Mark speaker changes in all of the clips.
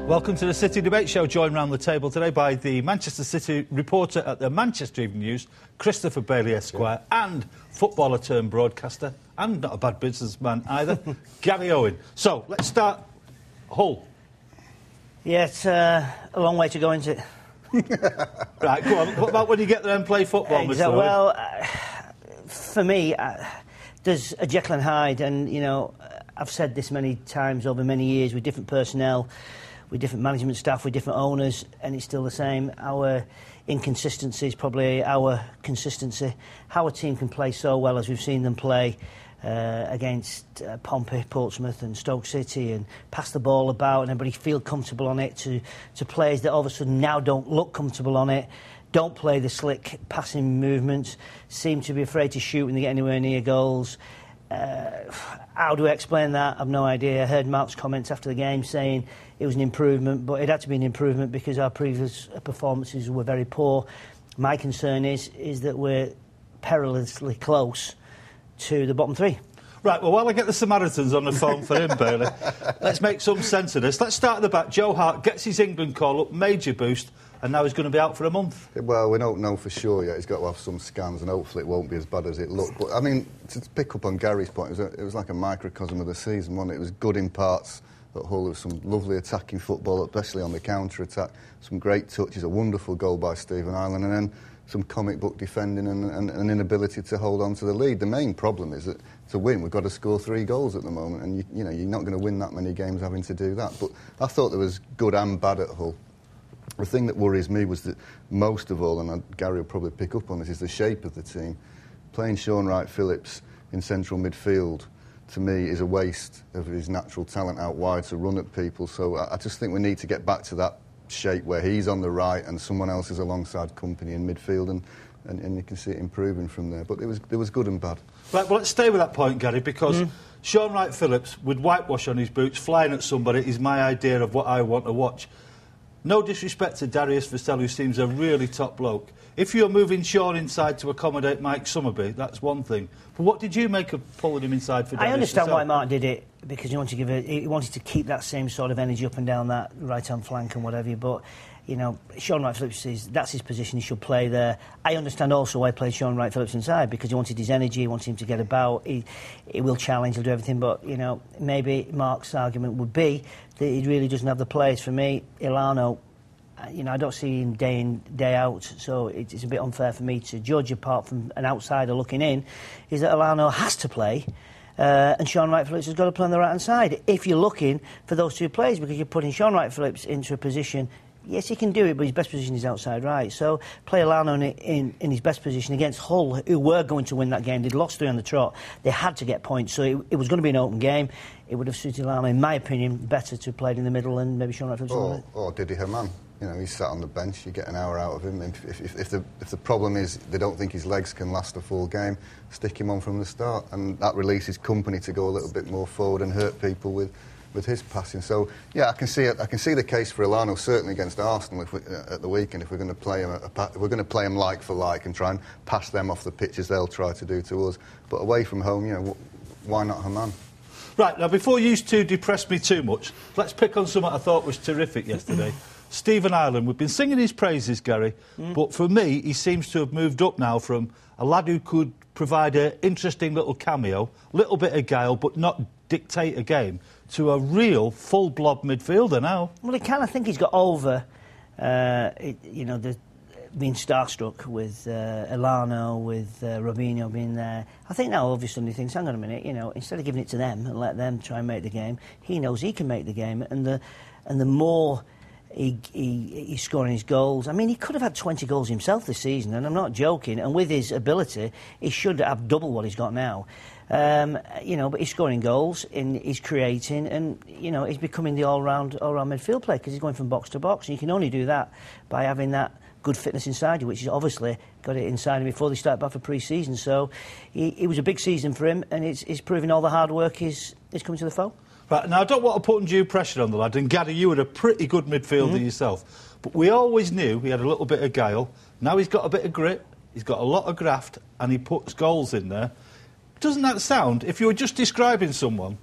Speaker 1: Welcome to the City Debate Show, joined round the table today by the Manchester City reporter at the Manchester Evening News, Christopher Bailey Esquire, and footballer turned broadcaster, and not a bad businessman either, Gary Owen. So, let's start. Hull.
Speaker 2: Yeah, it's a long way to go, isn't it?
Speaker 1: Right, go on. What about when you get there and play football, Mr. Owen?
Speaker 2: Well, for me, there's a Jekyll and Hyde, and, you know, I've said this many times over many years with different personnel, with different management staff, with different owners, and it's still the same. Our inconsistency is probably our consistency. How a team can play so well as we've seen them play against Pompey, Portsmouth and Stoke City, and pass the ball about and everybody feel comfortable on it, to players that all of a sudden now don't look comfortable on it, don't play the slick passing movements, seem to be afraid to shoot when they get anywhere near goals. How do I explain that? I've no idea. I heard Mark's comments after the game saying it was an improvement, but it had to be an improvement because our previous performances were very poor. My concern is that we're perilously close to the bottom three.
Speaker 1: Right, well, while I get the Samaritans on the phone for him, Bailey, let's make some sense of this. Let's start at the back. Joe Hart gets his England call up, major boost, and now he's going to be out for a month.
Speaker 3: Well, we don't know for sure yet. He's got to have some scans, and hopefully it won't be as bad as it looked. But, I mean, to pick up on Gary's point, it was like a microcosm of the season, wasn't it? It was good in parts at Hull. There was some lovely attacking football, especially on the counter-attack. Some great touches, a wonderful goal by Stephen Ireland, and then some comic book defending and an inability to hold on to the lead. The main problem is that to win, we've got to score 3 goals at the moment, and you know, you're not going to win that many games having to do that. But I thought there was good and bad at Hull. The thing that worries me was that most of all, and Gary will probably pick up on this, is the shape of the team. Playing Sean Wright-Phillips in central midfield, to me, is a waste of his natural talent out wide to run at people. So I just think we need to get back to that shape where he's on the right and someone else is alongside company in midfield, and you can see it improving from there. But there was good and bad.
Speaker 1: Right, well, let's stay with that point, Gary, because Sean Wright-Phillips, with whitewash on his boots, flying at somebody, is my idea of what I want to watch. No disrespect to Darius Vassell, who seems a really top bloke. If you're moving Sean inside to accommodate Mike Summerby, that's one thing. But what did you make of pulling him inside for Darius?
Speaker 2: I understand
Speaker 1: Vassell?
Speaker 2: why Mark did it, because he wanted to keep that same sort of energy up and down that right-hand flank and whatever. But, you know, Sean Wright-Phillips, that's his position, he should play there. I understand also why he played Sean Wright-Phillips inside, because he wanted his energy, he wanted him to get about, he will challenge, he'll do everything, but, you know, maybe Mark's argument would be that he really doesn't have the players. For me, Ilano, you know, I don't see him day in, day out, so it's a bit unfair for me to judge, apart from an outsider looking in, is that Ilano has to play, and Sean Wright-Phillips has got to play on the right-hand side, if you're looking for those two players, because you're putting Sean Wright-Phillips into a position. Yes, he can do it, but his best position is outside right. So play Ilano in his best position against Hull, who were going to win that game. They'd lost 3 on the trot. They had to get points, so it was going to be an open game. It would have suited Ilano, in my opinion, better to have played in the middle and maybe Sean Wright-Phillips.
Speaker 3: Or Didi Hamann. You know, he's sat on the bench. You get an hour out of him. If the problem is they don't think his legs can last a full game, stick him on from the start, and that releases company to go a little bit more forward and hurt people with his passing. So yeah, I can see the case for Ilano certainly against Arsenal at the weekend, if we're going to play him like for like and try and pass them off the pitch as they'll try to do to us. But away from home, you know, why not Hamann?
Speaker 1: Right, now before you two depress me too much, let's pick on something I thought was terrific yesterday. Stephen Ireland, we've been singing his praises, Gary, but for me, he seems to have moved up now from a lad who could provide an interesting little cameo, little bit of guile, but not dictate a game, to a real full-blob midfielder now. Well,
Speaker 2: he kind of think he's got over, you know, being starstruck with Ilano, with Robinho being there. I think now, obviously, he thinks, hang on a minute, you know, instead of giving it to them and let them try and make the game, he knows he can make the game, and the more he's scoring his goals. I mean, he could have had 20 goals himself this season, and I'm not joking. And with his ability, he should have double what he's got now. You know, but he's scoring goals, and he's creating, and you know, he's becoming the all-round midfield player, because he's going from box to box, and you can only do that by having that good fitness inside you, which he's obviously got it inside him before they start back for pre-season. So it was a big season for him, and it's proving all the hard work is coming to the fore.
Speaker 1: Right, now I don't want to put undue pressure on the lad, and Gary, you were a pretty good midfielder yourself, but we always knew he had a little bit of guile. Now he's got a bit of grit, he's got a lot of graft, and he puts goals in there. Doesn't that sound, if you were just describing someone,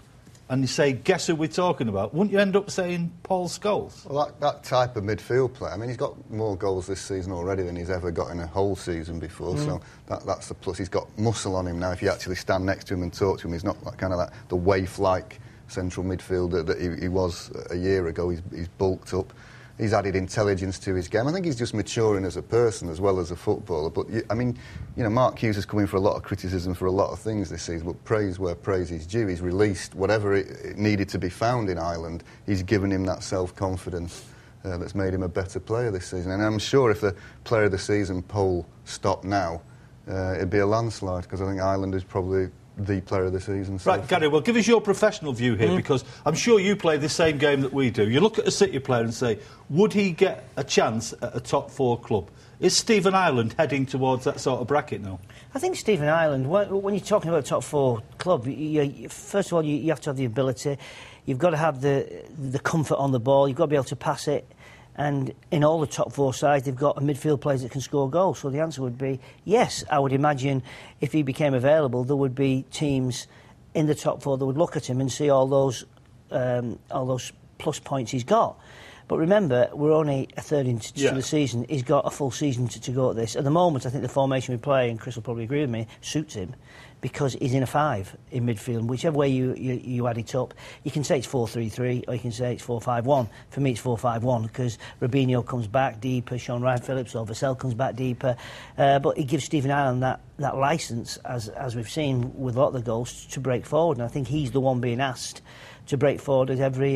Speaker 1: and you say, guess who we're talking about, wouldn't you end up saying Paul Scholes?
Speaker 3: Well, that type of midfield player, I mean, he's got more goals this season already than he's ever got in a whole season before, so that's the plus. He's got muscle on him now. If you actually stand next to him and talk to him, he's not the waif-like central midfielder that he was a year ago. He's bulked up. He's added intelligence to his game. I think he's just maturing as a person as well as a footballer. But, I mean, Mark Hughes has come in for a lot of criticism for a lot of things this season, but praise where praise is due. He's released whatever it needed to be found in Ireland. He's given him that self-confidence that's made him a better player this season. And I'm sure if the Player of the Season poll stopped now, it'd be a landslide, because I think Ireland is probably the player of the season.
Speaker 1: Right, Gary, well, give us your professional view here, because I'm sure you play the same game that we do. You look at a City player and say, would he get a chance at a top 4 club? Is Stephen Ireland heading towards that sort of bracket now? I
Speaker 2: think Stephen Ireland, when you're talking about a top 4 club, first of all, you have to have the ability. You've got to have the comfort on the ball. You've got to be able to pass it. And in all the top 4 sides, they've got a midfield players that can score goals. So the answer would be yes. I would imagine if he became available, there would be teams in the top 4 that would look at him and see all those plus points he's got. But remember, we're only a third into the season. He's got a full season to go at this. At the moment, I think the formation we play, and Chris will probably agree with me, suits him, because he's in a 5 in midfield. Whichever way you add it up, you can say it's 4-3-3 or you can say it's 4-5-1. For me, it's 4-5-1 because Robinho comes back deeper, Sean Wright-Phillips or Vassell comes back deeper. But it gives Stephen Ireland that licence, as we've seen with a lot of the goals, to break forward. And I think he's the one being asked to break forward at every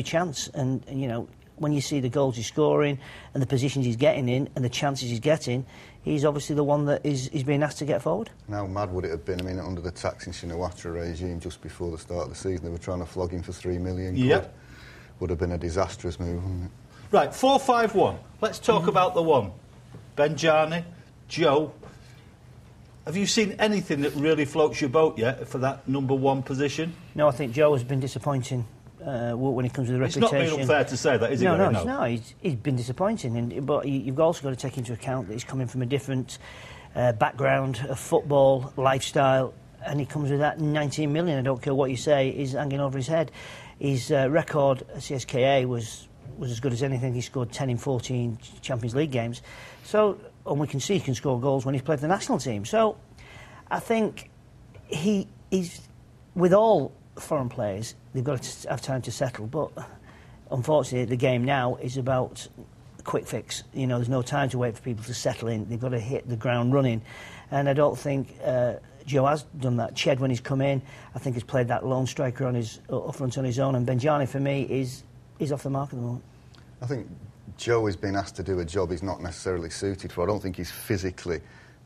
Speaker 2: chance. And, when you see the goals he's scoring and the positions he's getting in and the chances he's getting, he's obviously the one that is being asked to get forward.
Speaker 3: And how mad would it have been? I mean, under the Thaksin Shinawatra regime, just before the start of the season, they were trying to flog him for £3 million.
Speaker 1: Yep.
Speaker 3: Would have been a disastrous move, wouldn't it?
Speaker 1: Right, 4-5-1. Let's talk about the one. Benjani, Joe. Have you seen anything that really floats your boat yet for that number 1 position?
Speaker 2: No, I think Joe has been disappointing. When it comes to the reputation.
Speaker 1: It's not being unfair to say that, is it?
Speaker 2: No, he's been disappointing. But you've also got to take into account that he's coming from a different background of football, lifestyle, and he comes with that 19 million, I don't care what you say, is hanging over his head. His record at CSKA was as good as anything. He scored 10 in 14 Champions League games. And we can see he can score goals when he's played for the national team. So I think he's, with all foreign players, they've got to have time to settle, but unfortunately the game now is about a quick fix. There's no time to wait for people to settle in. They've got to hit the ground running, and I don't think Joe has done that. Ched, when he's come in, I think has played that lone striker up front on his own, and Benjani for me is off the mark at the moment.
Speaker 3: I think Joe has been asked to do a job he's not necessarily suited for. I don't think he's physically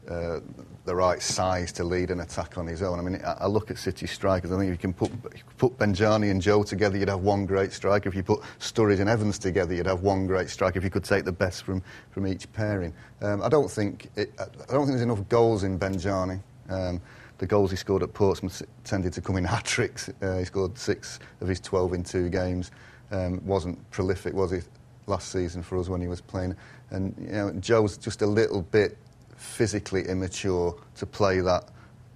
Speaker 3: the right size to lead an attack on his own. I mean, I look at City strikers, I think if you can put Benjani and Joe together, you'd have one great striker. If you put Sturridge and Evans together, you'd have one great striker, if you could take the best from each pairing. I don't think there's enough goals in Benjani. The goals he scored at Portsmouth tended to come in hat-tricks. He scored 6 of his 12 in 2 games. Wasn't prolific, was he, last season for us when he was playing? And, Joe's just a little bit physically immature to play that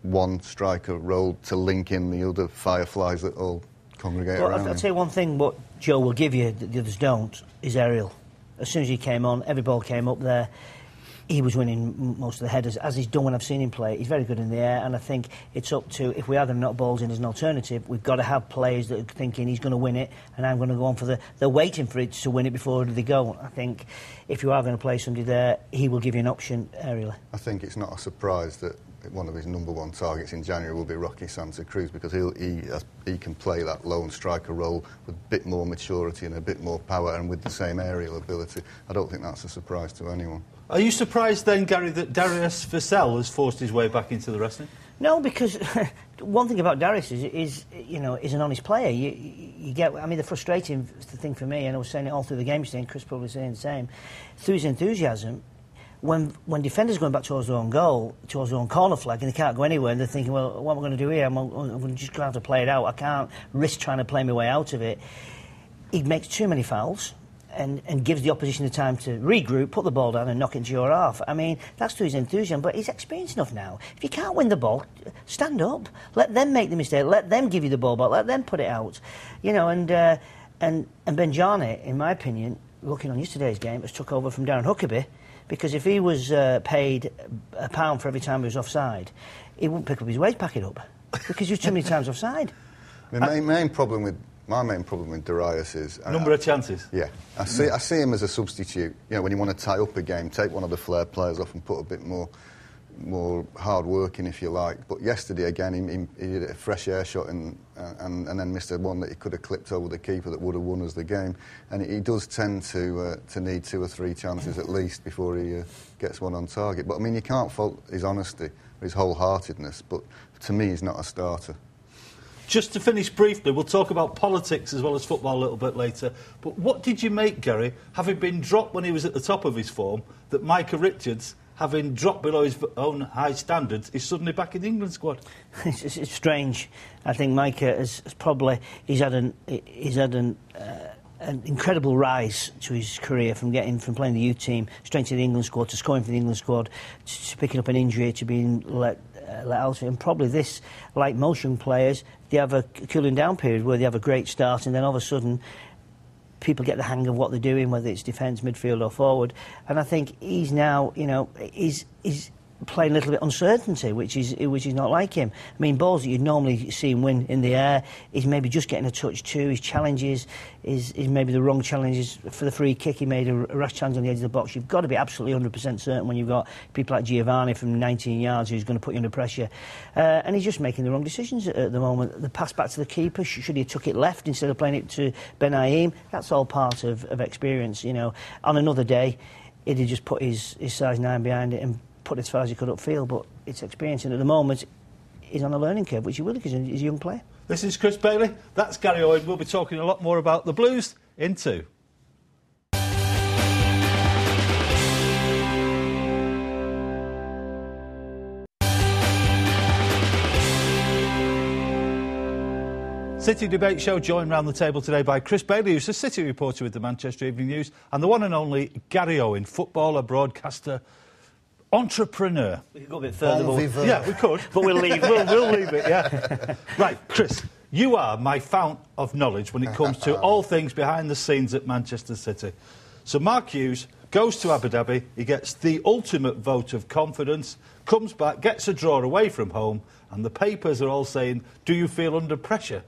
Speaker 3: one striker role, to link in the other fireflies that all congregate around him.
Speaker 2: I'll tell you one thing, what Joe will give you that the others don't, is aerial. As soon as he came on, every ball came up there. He was winning most of the headers, as he's done when I've seen him play. He's very good in the air, and I think it's up to, if we are going to knock balls in as an alternative, we've got to have players that are thinking he's going to win it, and I'm going to go on for they're waiting for it to win it before they go. I think if you are going to play somebody there, he will give you an option aerially.
Speaker 3: I think it's not a surprise that one of his number 1 targets in January will be Rocky Santa Cruz, because he can play that lone striker role with a bit more maturity and a bit more power, and with the same aerial ability. I don't think that's a surprise to anyone.
Speaker 1: Are you surprised then, Gary, that Darius Vassell has forced his way back into the wrestling?
Speaker 2: No, because one thing about Darius is an honest player. You get, I mean, the frustrating thing for me, and I was saying it all through the game today, and Chris probably saying the same, through his enthusiasm, when defenders are going back towards their own goal, towards their own corner flag, and they can't go anywhere, and they're thinking, well, what am I going to do here? I'm just going to have to play it out. I can't risk trying to play my way out of it. He makes too many fouls. and gives the opposition the time to regroup, put the ball down and knock it into your half. I mean, that's to his enthusiasm, but he's experienced enough now. If you can't win the ball, stand up. Let them make the mistake. Let them give you the ball back. Let them put it out. You know, and Benjani, in my opinion, looking on yesterday's game, has took over from Darren Huckabee, because if he was paid £1 for every time he was offside, he wouldn't pick up his wage packet up, because he was too many times offside.
Speaker 3: My main problem with Darius is
Speaker 1: number of chances.
Speaker 3: Yeah, I see him as a substitute. You know, when you want to tie up a game, take one of the flair players off and put a bit more hard work in, if you like. But yesterday again, he did a fresh air shot and then missed one that he could have clipped over the keeper that would have won us the game. And he does tend to need 2 or 3 chances at least before he gets one on target. But I mean, you can't fault his honesty or his wholeheartedness. But to me, he's not a starter.
Speaker 1: Just to finish briefly, we'll talk about politics as well as football a little bit later. But what did you make, Gary, having been dropped when he was at the top of his form, that Micah Richards, having dropped below his own high standards, is suddenly back in the England squad?
Speaker 2: It's strange. I think Micah has probably had an incredible rise to his career, from playing the youth team straight to the England squad, to scoring for the England squad, to picking up an injury, to being let out. And probably this, like most young players, they have a cooling down period where they have a great start, and then all of a sudden people get the hang of what they're doing, whether it's defence, midfield or forward. And I think he's now, you know, he's playing a little bit uncertainty, which is not like him. I mean, balls that you'd normally see him win in the air, he's maybe just getting a touch too. His challenges is maybe the wrong challenges. For the free kick, he made a rash challenge on the edge of the box. You've got to be absolutely 100% certain when you've got people like Giovanni from 19 yards who's going to put you under pressure. And he's just making the wrong decisions at the moment. The pass back to the keeper, should he have took it left instead of playing it to Ben Haim? That's all part of experience, you know. On another day, he'd have just put his size 9 behind it and put it as far as he could upfield, but it's experience, and at the moment he's on a learning curve, which he will because he's a young player.
Speaker 1: This is Chris Bailey, that's Gary Owen. We'll be talking a lot more about the Blues in 2. City Debate Show, joined round the table today by Chris Bailey, who's a City reporter with the Manchester Evening News, and the one and only Gary Owen, footballer, broadcaster, entrepreneur.
Speaker 2: We could go a bit further.
Speaker 1: Yeah, we could.
Speaker 2: But we'll leave
Speaker 1: we'll leave it, yeah. Right, Chris, you are my fount of knowledge when it comes to all things behind the scenes at Manchester City. So Mark Hughes goes to Abu Dhabi, he gets the ultimate vote of confidence, comes back, gets a draw away from home, and the papers are all saying, do you feel under pressure?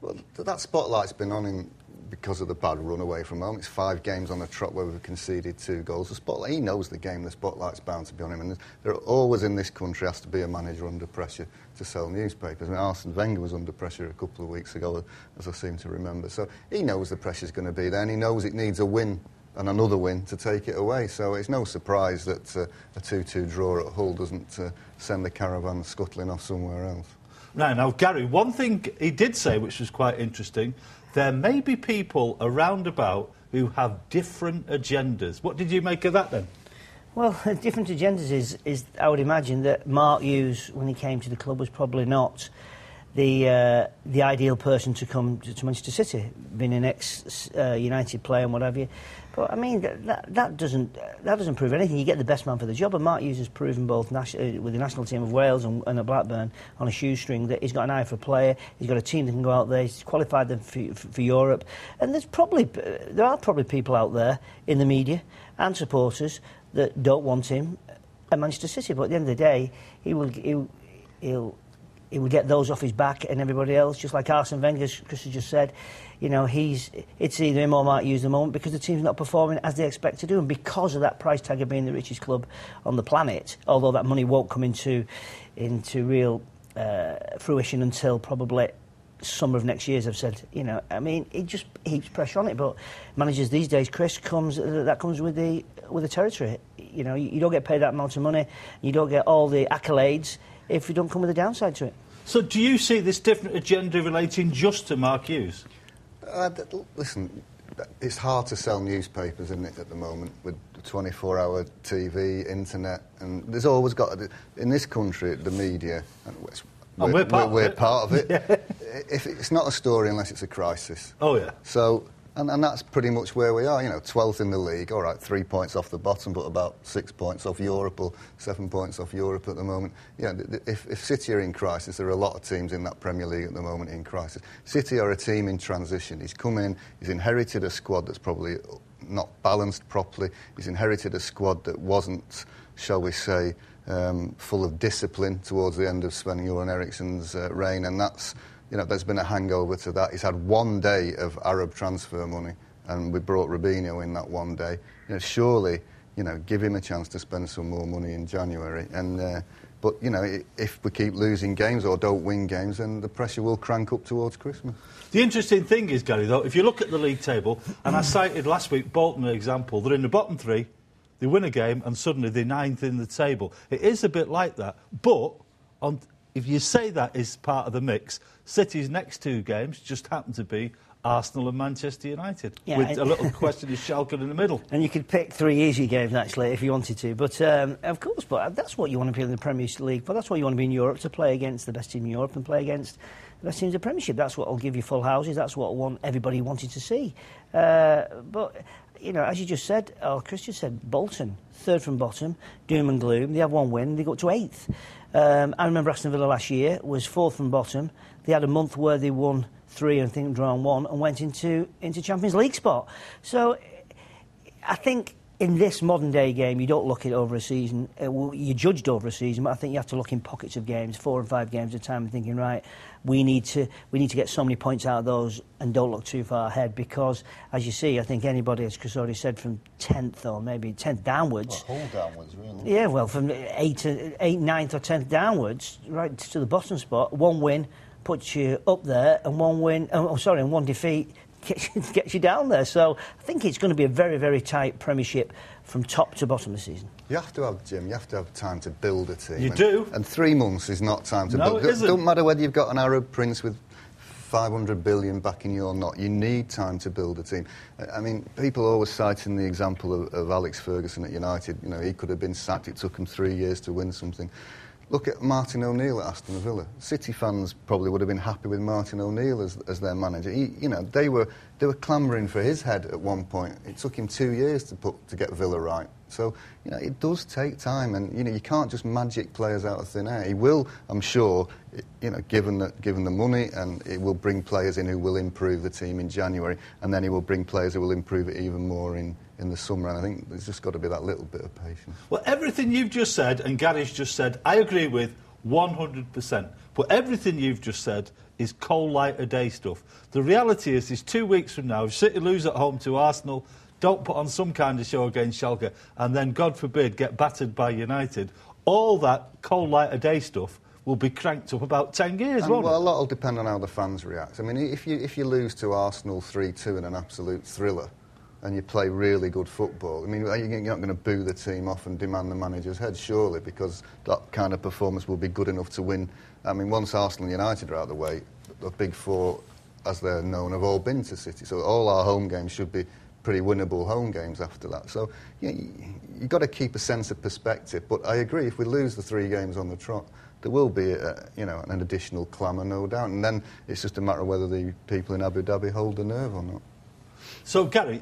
Speaker 3: Well, that spotlight's been on him because of the bad run away from home. It's 5 games on the trot where we've conceded 2 goals. The spotlight, he knows the game, the spotlight's bound to be on him. And there always in this country has to be a manager under pressure to sell newspapers. I mean, Arsene Wenger was under pressure a couple of weeks ago, as I seem to remember. So he knows the pressure's going to be there, and he knows it needs a win and another win to take it away. So it's no surprise that a 2-2 draw at Hull doesn't send the caravan scuttling off somewhere else.
Speaker 1: Now, Gary, one thing he did say, which was quite interesting, there may be people around about who have different agendas. What did you make of that, then? Well,
Speaker 2: different agendas is I would imagine that Mark Hughes, when he came to the club, was probably not the ideal person to come to Manchester City, being an ex-United player and whatever. But I mean, that doesn't prove anything. You get the best man for the job, and Mark Hughes has proven both with the national team of Wales and at Blackburn on a shoestring that he's got an eye for a player. He's got a team that can go out there. He's qualified them for Europe, and there are probably people out there in the media and supporters that don't want him at Manchester City. But at the end of the day, he will get those off his back and everybody else, just like Arsene Wenger, as Chris has just said. You know, it's either him or Mark Hughes at the moment because the team's not performing as they expect to do, and because of that price tag of being the richest club on the planet, although that money won't come into real fruition until probably summer of next year, as I've said. You know, I mean, it just heaps pressure on it. But managers these days, Chris, comes with the territory. You know, you don't get paid that amount of money, you don't get all the accolades if you don't come with a downside to it. So do you see this different agenda relating just to Mark Hughes?
Speaker 3: Listen, it's hard to sell newspapers, isn't it, at the moment, with 24-hour TV, internet, and there's always got, in this country, the media, and we're part of it. Yeah. If it's not a story unless it's a crisis.
Speaker 1: Oh, yeah.
Speaker 3: So And that's pretty much where we are, 12th in the league, all right, 3 points off the bottom, but about 6 points off Europe or 7 points off Europe at the moment. If City are in crisis, there are a lot of teams in that Premier League at the moment in crisis. City are a team in transition. He's come in, he's inherited a squad that's probably not balanced properly. He's inherited a squad that wasn't, shall we say, full of discipline towards the end of Sven-Göran Eriksson's reign, and that's... there's been a hangover to that. He's had 1 day of Arab transfer money, and we brought Robinho in that 1 day. Surely, give him a chance to spend some more money in January. But if we keep losing games or don't win games, then the pressure will crank up towards Christmas.
Speaker 1: The interesting thing is, Gary, though, if you look at the league table, and I cited last week Bolton an example, they're in the bottom 3, they win a game, and suddenly they're 9th in the table. It is a bit like that, but if you say that is part of the mix, City's next 2 games just happen to be Arsenal and Manchester United, with a little question of Schalke in the middle.
Speaker 2: And you could pick 3 easy games, actually, if you wanted to. But, of course, but that's what you want to be in the Premier League for. That's what you want to be in Europe, to play against the best team in Europe and play against the best teams in the Premiership. That's what will give you full houses. That's what everybody wanted to see. But... as you just said, Chris just said, Bolton, 3rd from bottom, doom and gloom. They have 1 win, they go up to 8th. I remember Aston Villa last year was 4th from bottom. They had a month where they won 3 and I think drawn 1 and went into Champions League spot. So I think in this modern day game, you don't look at it over a season. You're judged over a season, but I think you have to look in pockets of games, 4 and 5 games at a time, and thinking, right, we need to get so many points out of those and don't look too far ahead, because, as you see, I think anybody, as Chris already said, from 10th or maybe 10th downwards...
Speaker 3: Well, whole downwards, really.
Speaker 2: Yeah, well, from 8th, 9th or 10th downwards, right to the bottom spot, 1 win puts you up there, and 1 win... and 1 defeat gets you down there. So I think it's going to be a very, very tight Premiership from top to bottom of the season.
Speaker 3: You have to have time to build a team.
Speaker 1: You do.
Speaker 3: And 3 months is not time to build.
Speaker 1: It isn't.
Speaker 3: Don't matter whether you've got an Arab prince with 500 billion backing you or not. You need time to build a team. I mean, people always citing the example of Alex Ferguson at United. He could have been sacked. It took him 3 years to win something. Look at Martin O'Neill at Aston Villa. City fans probably would have been happy with Martin O'Neill as their manager. They were clamouring for his head at one point. It took him 2 years to get Villa right. So it does take time, and you can't just magic players out of thin air. He will, I'm sure, given the money, and it will bring players in who will improve the team in January, and then he will bring players who will improve it even more in the summer, and I think there's just got to be that little bit of patience.
Speaker 1: Well, everything you've just said and Gary's just said, I agree with 100%. But everything you've just said is coal light a day stuff. The reality is 2 weeks from now, if City lose at home to Arsenal, don't put on some kind of show against Schalke, and then, God forbid, get battered by United, all that coal light a day stuff will be cranked up about 10 years, won't it?
Speaker 3: Well, a lot will depend on how the fans react. I mean, if you lose to Arsenal 3-2 in an absolute thriller, and you play really good football, I mean, you're not going to boo the team off and demand the manager's head, surely, because that kind of performance will be good enough to win. I mean, once Arsenal and United are out of the way, the big 4, as they're known, have all been to City. So all our home games should be pretty winnable home games after that. So you've got to keep a sense of perspective. But I agree, if we lose the 3 games on the trot, there will be an additional clamour, no doubt. And then it's just a matter of whether the people in Abu Dhabi hold the nerve or not.
Speaker 1: So, Gary,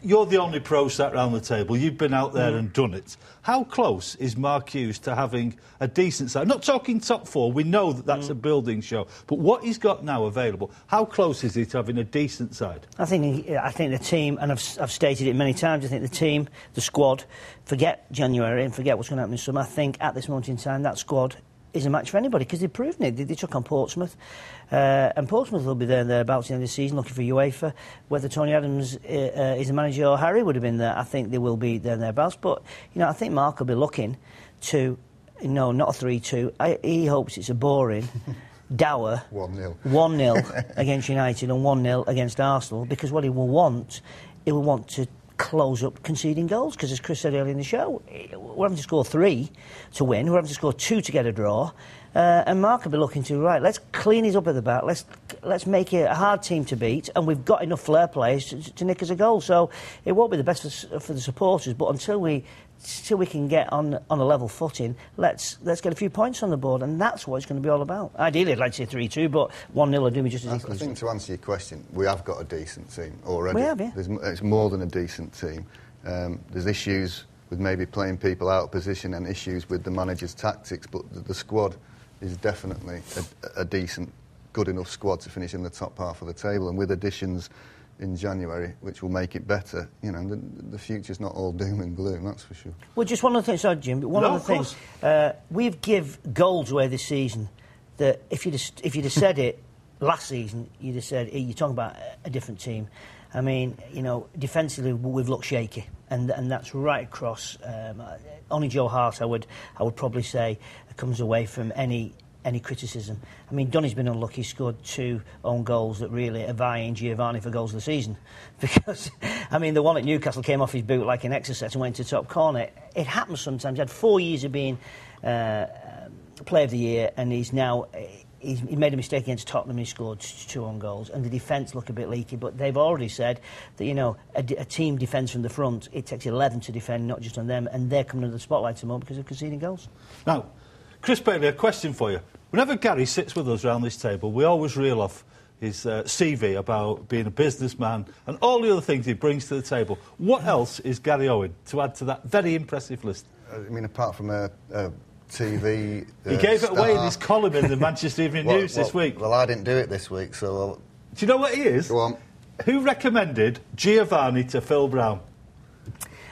Speaker 1: you're the only pro sat round the table. You've been out there and done it. How close is Mark Hughes to having a decent side? I'm not talking top 4. We know that that's a building show. But what he's got now available, how close is he to having a decent side? I
Speaker 2: think the team, and I've stated it many times, I think the team, the squad, forget January and forget what's going to happen in summer. I think at this moment in time, that squad is a match for anybody, because they've proven it. They took on Portsmouth, and Portsmouth will be there and thereabouts at the end of the season looking for UEFA. Whether Tony Adams is the manager or Harry would have been there, I think they will be there and thereabouts. But I think Mark will be looking to, not a 3-2. He hopes it's a boring, dour 1-0 against United and 1-0 against Arsenal, because what he will want to close up conceding goals, because as Chris said earlier in the show, we're having to score 3 to win, we're having to score 2 to get a draw, and Mark will be looking to, right, let's clean it up at the back, let's make it a hard team to beat, and we've got enough flair players to nick us a goal. So it won't be the best for the supporters, but until we till we can get on a level footing, let's get a few points on the board, and that's what it's going to be all about. Ideally, I'd like to say 3-2, but 1-0 would do me just as equally.
Speaker 3: I think to answer your question, we have got a decent team already.
Speaker 2: We have, yeah.
Speaker 3: It's more than a decent team. There's issues with maybe playing people out of position and issues with the manager's tactics, but the squad is definitely a decent, good enough squad to finish in the top half of the table, and with additions in January, which will make it better, you know, the future's not all doom and gloom, that's for sure.
Speaker 2: Well, just one other thing, sorry, Jim, but one other thing. We've give goals away this season that if you'd have said it last season, you'd have said, you're talking about a different team. I mean, you know, defensively we've looked shaky, and that's right across. Only Joe Hart, I would probably say, comes away from any criticism. I mean, Donny's been unlucky. He scored 2 own goals that really are vying Giovanni for goals of the season. Because, I mean, the one at Newcastle came off his boot like an exercise and went to top corner. It happens sometimes. He had 4 years of being Player of the Year, and he's now... He made a mistake against Tottenham and he scored 2 own goals, and the defence look a bit leaky, but they've already said that, you know, a team defence from the front, it takes 11 to defend, not just on them, and they're coming under the spotlight at the moment because they're conceding goals.
Speaker 1: Now, Chris Bailey, a question for you. Whenever Gary sits with us around this table, we always reel off his CV about being a businessman and all the other things he brings to the table. What else is Gary Owen to add to that very impressive list?
Speaker 3: I mean, apart from a TV...
Speaker 1: he gave it away in his column in the Manchester Evening News this week.
Speaker 3: Well, I didn't do it this week, so...
Speaker 1: Do you know what he is?
Speaker 3: Go on.
Speaker 1: Who recommended Giovanni to Phil Brown?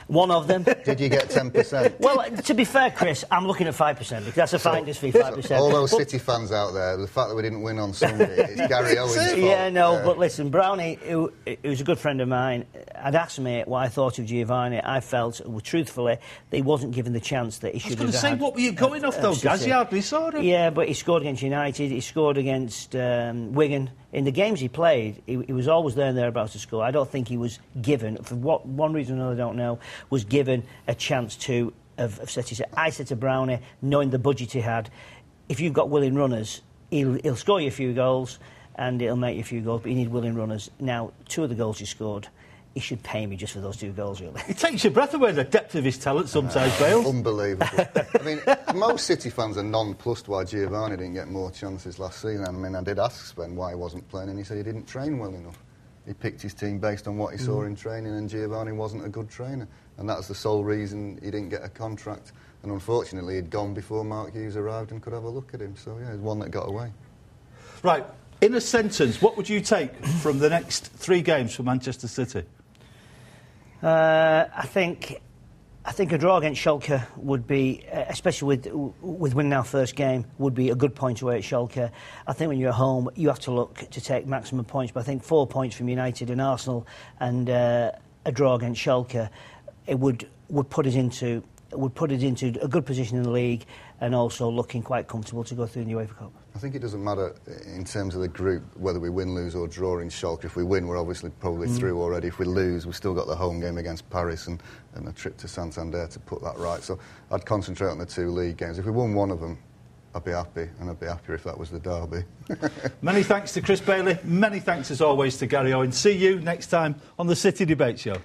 Speaker 2: One of them.
Speaker 3: Did you get 10%?
Speaker 2: Well, to be fair, Chris, I'm looking at 5% because that's a finder's fee, 5%.
Speaker 3: All those City fans out there, the fact that we didn't win on Sunday, it's Gary Owen's fault.
Speaker 2: Yeah, no, but listen, Brownie, who's a good friend of mine, had asked me what I thought of Giovanni. I felt, truthfully, that he wasn't given the chance that he should have had.
Speaker 1: I was going to say, what were you going off, though, Gaz? You hardly saw him.
Speaker 2: Yeah, but he scored against United, he scored against Wigan. In the games he played, he was always there and thereabouts to score. I don't think he was given, for what one reason or another I don't know, was given a chance to have set his... I said to Brownie, knowing the budget he had, if you've got willing runners, he'll score you a few goals and he'll make you a few goals, but you need willing runners. Now, 2 of the goals he scored, he should pay me just for those 2 goals, really.
Speaker 1: It takes your breath away, the depth of his talent sometimes, Bale.
Speaker 3: Unbelievable. I mean, most City fans are nonplussed why Giovanni didn't get more chances last season. I mean, I did ask Sven why he wasn't playing, and he said he didn't train well enough. He picked his team based on what he saw in training, and Giovanni wasn't a good trainer. And that's the sole reason he didn't get a contract. And unfortunately, he'd gone before Mark Hughes arrived and could have a look at him. So, yeah, it's one that got away.
Speaker 1: Right, in a sentence, what would you take from the next 3 games for Manchester City?
Speaker 2: I think a draw against Schalke would be, especially with winning our first game, would be a good point away at Schalke. I think when you're at home, you have to look to take maximum points. But I think 4 points from United and Arsenal and a draw against Schalke, it would put us into a good position in the league and also looking quite comfortable to go through the UEFA Cup.
Speaker 3: I think it doesn't matter in terms of the group whether we win, lose or draw in Schalke. If we win, we're obviously probably through already. If we lose, we've still got the home game against Paris and a trip to Santander to put that right. So I'd concentrate on the 2 league games. If we won one of them, I'd be happy, and I'd be happier if that was the derby.
Speaker 1: Many thanks to Chris Bailey. Many thanks, as always, to Gary Owen. See you next time on the City Debate Show.